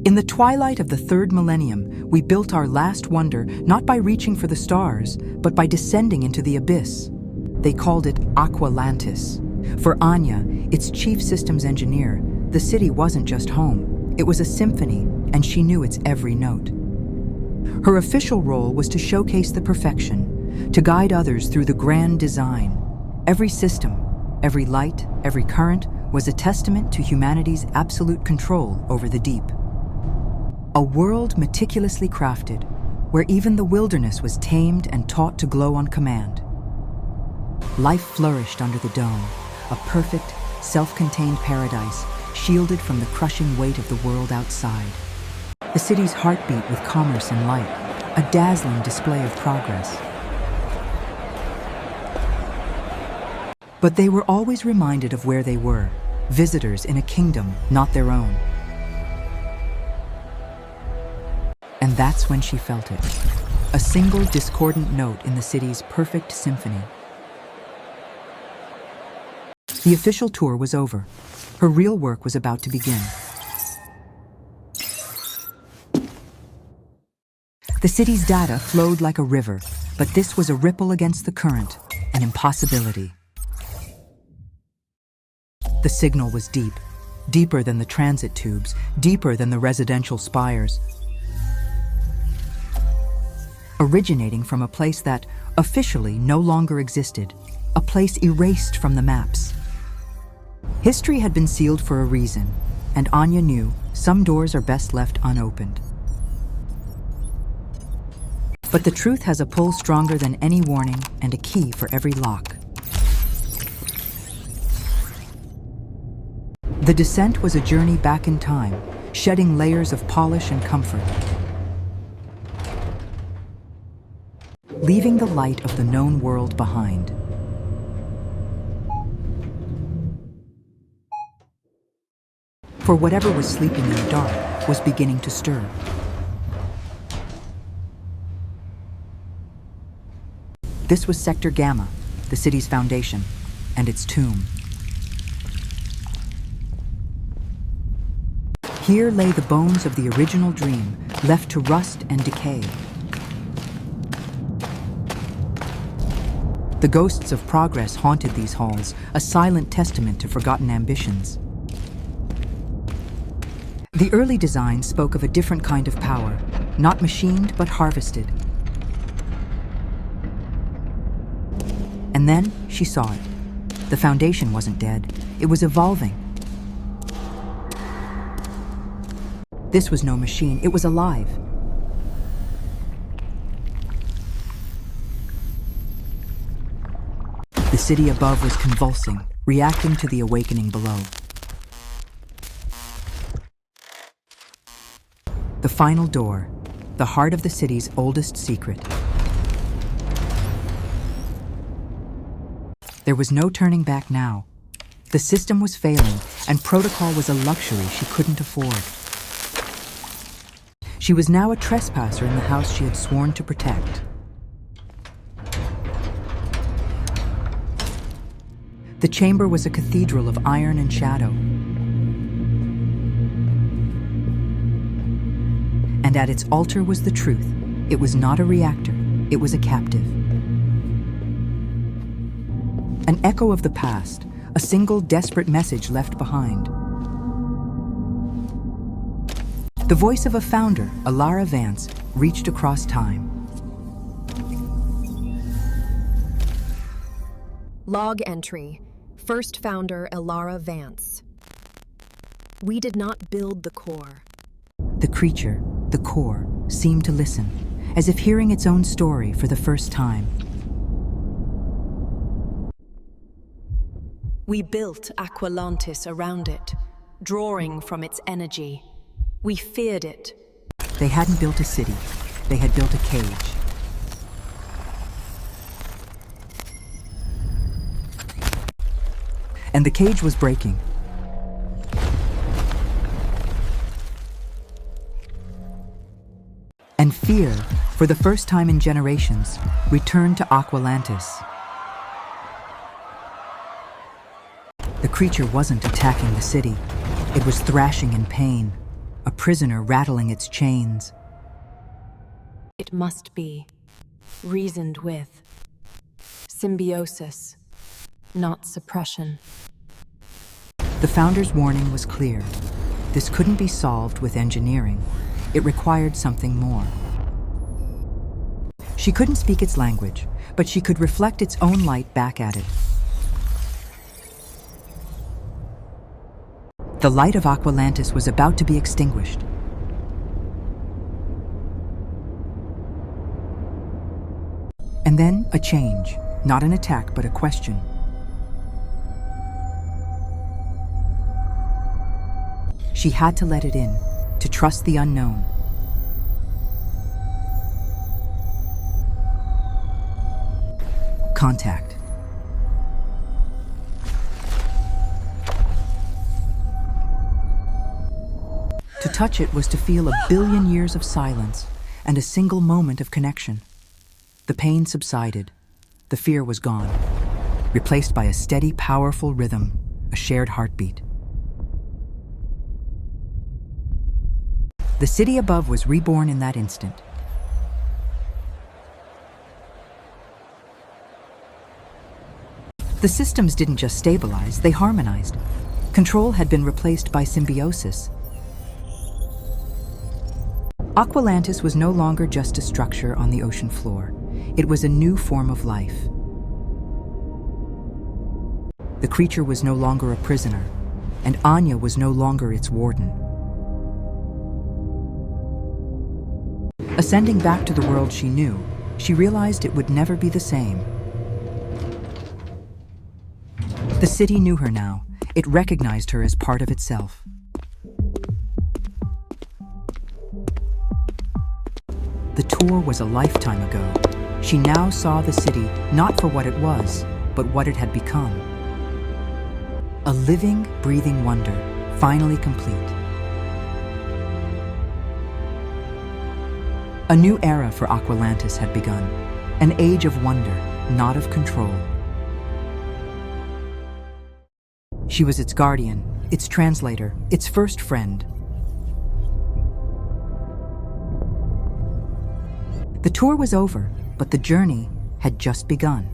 In the twilight of the third millennium, we built our last wonder not by reaching for the stars, but by descending into the abyss. They called it Aqualantis. For Anya, its chief systems engineer, the city wasn't just home. It was a symphony, and she knew its every note. Her official role was to showcase the perfection, to guide others through the grand design. Every system, every light, every current was a testament to humanity's absolute control over the deep. A world meticulously crafted, where even the wilderness was tamed and taught to glow on command. Life flourished under the dome, a perfect, self-contained paradise, shielded from the crushing weight of the world outside. The city's heartbeat with commerce and light, a dazzling display of progress. But they were always reminded of where they were, visitors in a kingdom not their own. And that's when she felt it. A single discordant note in the city's perfect symphony. The official tour was over. Her real work was about to begin. The city's data flowed like a river, but this was a ripple against the current, an impossibility. The signal was deep, deeper than the transit tubes, deeper than the residential spires. Originating from a place that, officially, no longer existed, a place erased from the maps. History had been sealed for a reason, and Anya knew some doors are best left unopened. But the truth has a pull stronger than any warning and a key for every lock. The descent was a journey back in time, shedding layers of polish and comfort. Leaving the light of the known world behind. For whatever was sleeping in the dark was beginning to stir. This was Sector Gamma, the city's foundation, and its tomb. Here lay the bones of the original dream, left to rust and decay. The ghosts of progress haunted these halls, a silent testament to forgotten ambitions. The early design spoke of a different kind of power, not machined but harvested. And then she saw it. The foundation wasn't dead, it was evolving. This was no machine, it was alive. The city above was convulsing, reacting to the awakening below. The final door, the heart of the city's oldest secret. There was no turning back now. The system was failing, and protocol was a luxury she couldn't afford. She was now a trespasser in the house she had sworn to protect. The chamber was a cathedral of iron and shadow. And at its altar was the truth. It was not a reactor, it was a captive. An echo of the past, a single desperate message left behind. The voice of a founder, Alara Vance, reached across time. Log entry. First founder, Alara Vance. We did not build the core. The creature, the core, seemed to listen, as if hearing its own story for the first time. We built Aqualantis around it, drawing from its energy. We feared it. They hadn't built a city, they had built a cage. And the cage was breaking. And fear, for the first time in generations, returned to Aqualantis. The creature wasn't attacking the city. It was thrashing in pain, a prisoner rattling its chains. It must be reasoned with. Symbiosis, not suppression. The founder's warning was clear. This couldn't be solved with engineering. It required something more. She couldn't speak its language, but she could reflect its own light back at it. The light of Aqualantis was about to be extinguished. And then a change, not an attack, but a question. She had to let it in, to trust the unknown. Contact. To touch it was to feel a billion years of silence and a single moment of connection. The pain subsided. The fear was gone, replaced by a steady, powerful rhythm, a shared heartbeat. The city above was reborn in that instant. The systems didn't just stabilize, they harmonized. Control had been replaced by symbiosis. Aqualantis was no longer just a structure on the ocean floor. It was a new form of life. The creature was no longer a prisoner, and Anya was no longer its warden. Ascending back to the world she knew, she realized it would never be the same. The city knew her now. It recognized her as part of itself. The tour was a lifetime ago. She now saw the city not for what it was, but what it had become. A living, breathing wonder, finally complete. A new era for Aqualantis had begun, an age of wonder, not of control. She was its guardian, its translator, its first friend. The tour was over, but the journey had just begun.